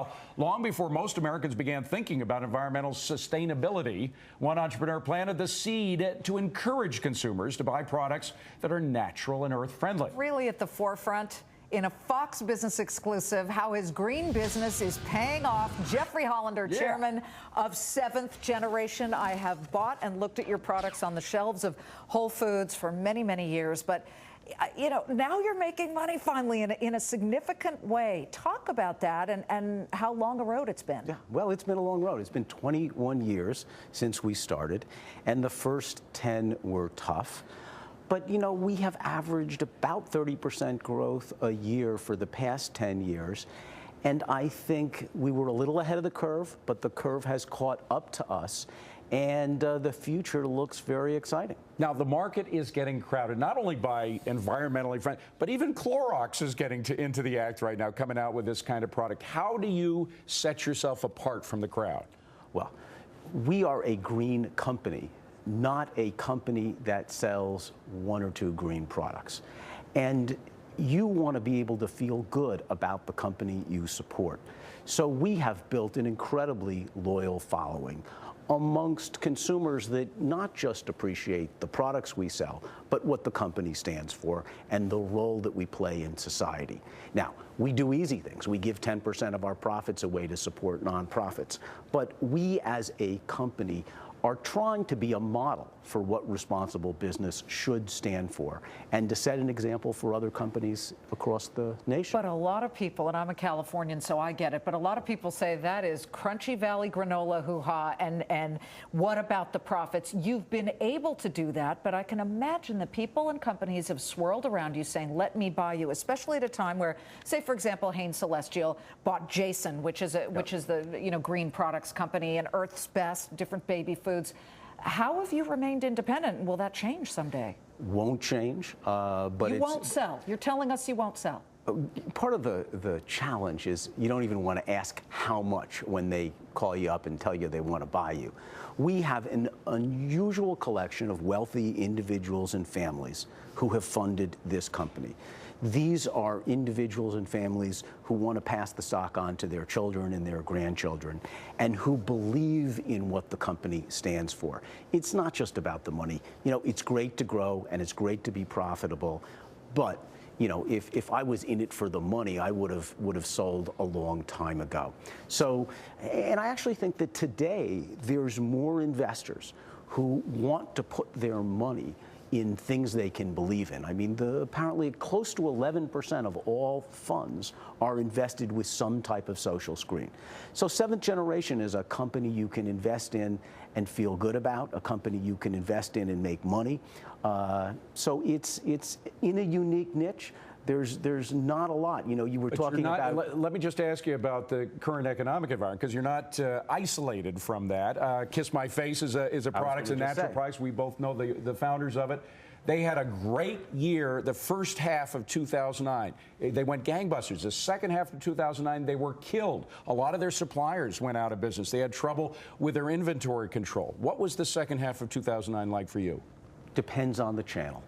Well, long before most Americans began thinking about environmental sustainability, one entrepreneur planted the seed to encourage consumers to buy products that are natural and earth-friendly. Really at the forefront. In a Fox Business exclusive, how his green business is paying off. Jeffrey Hollender, chairman of Seventh Generation. I have bought and looked at your products on the shelves of Whole Foods for many, many years. But, you know, now you're making money finally in a significant way. Talk about that and how long a road it's been. Yeah, well, it's been a long road. It's been 21 years since we started, and the first 10 were tough. But, you know, we have averaged about 30% growth a year for the past 10 years. And I think we were a little ahead of the curve, but the curve has caught up to us. And the future looks very exciting. Now, the market is getting crowded, not only by environmentally friendly, but even Clorox is getting into the act right now, coming out with this kind of product. How do you set yourself apart from the crowd? Well, we are a green company, not a company that sells one or two green products. And you want to be able to feel good about the company you support. So we have built an incredibly loyal following amongst consumers that not just appreciate the products we sell, but what the company stands for and the role that we play in society. Now, we do easy things. We give 10% of our profits away to support nonprofits. But we as a company are trying to be a model for what responsible business should stand for and to set an example for other companies across the nation. But a lot of people, and I'm a Californian, so I get it, but a lot of people say that is Crunchy Valley granola hoo-ha, and what about the profits? You've been able to do that, but I can imagine that people and companies have swirled around you saying, let me buy you, especially at a time where, say, for example, Hain Celestial bought Jason, which is the green products company, and Earth's Best, different baby foods. How have you remained independent, and will that change someday? Won't change, but you won't sell. You're telling us you won't sell. Part of the challenge is you don't even want to ask how much when they call you up and tell you they want to buy you. We have an unusual collection of wealthy individuals and families who have funded this company. These are individuals and families who want to pass the stock on to their children and their grandchildren, and who believe in what the company stands for. It's not just about the money. You know, it's great to grow and it's great to be profitable, but you know, if I was in it for the money, I would have sold a long time ago. So, and I actually think that today there's more investors who want to put their money in things they can believe in. I mean, apparently close to 11% of all funds are invested with some type of social screen. So Seventh Generation is a company you can invest in and feel good about, a company you can invest in and make money. So it's in a unique niche. There's not a lot. You know, you were talking about. Let me just ask you about the current economic environment, because you're not isolated from that. Kiss My Face is a product, a natural price. We both know the founders of it. They had a great year the first half of 2009. They went gangbusters. The second half of 2009, they were killed. A lot of their suppliers went out of business. They had trouble with their inventory control. What was the second half of 2009 like for you? Depends on the channel.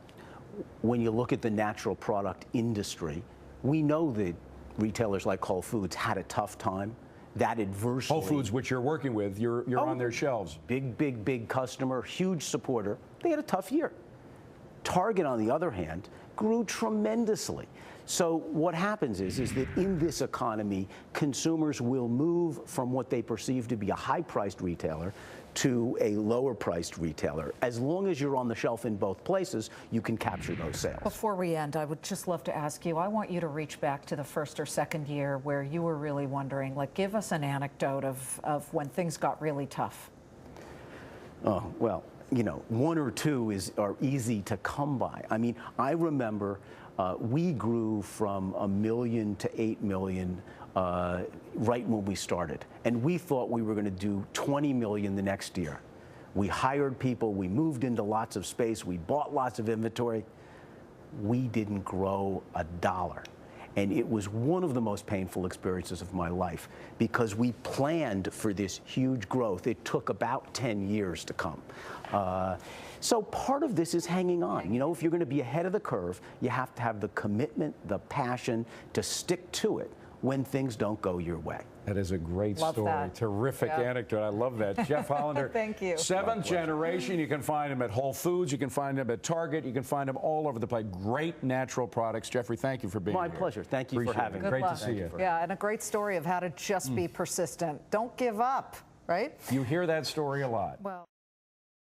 When you look at the natural product industry, we know that retailers like Whole Foods had a tough time. That adversely. Whole Foods, which you're working with, you're on their shelves. Big customer, huge supporter. They had a tough year. Target, on the other hand, grew tremendously. So what happens is that in this economy, consumers will move from what they perceive to be a high-priced retailer to a lower-priced retailer. As long as you're on the shelf in both places, you can capture those sales. Before we end, I would just love to ask you, I want you to reach back to the first or second year where you were really wondering, like, give us an anecdote of when things got really tough. Oh, well, you know, one or two are easy to come by. I mean, I remember we grew from 1 million to 8 million right when we started. And we thought we were going to do 20 million the next year. We hired people, we moved into lots of space, we bought lots of inventory. We didn't grow a dollar. And it was one of the most painful experiences of my life because we planned for this huge growth. It took about 10 years to come. So part of this is hanging on. You know, if you're going to be ahead of the curve, you have to have the commitment, the passion to stick to it when things don't go your way. That is a great Love story. that. Terrific anecdote. I love that. Jeff Hollender. Thank you. Seventh generation. You can find him at Whole Foods. You can find him at Target. You can find him all over the place. Great natural products. Jeffrey, thank you for being here. My pleasure. Thank you Appreciate for having it. me. Great luck. to see you. Yeah, and a great story of how to just be persistent. Don't give up, right? You hear that story a lot. Well.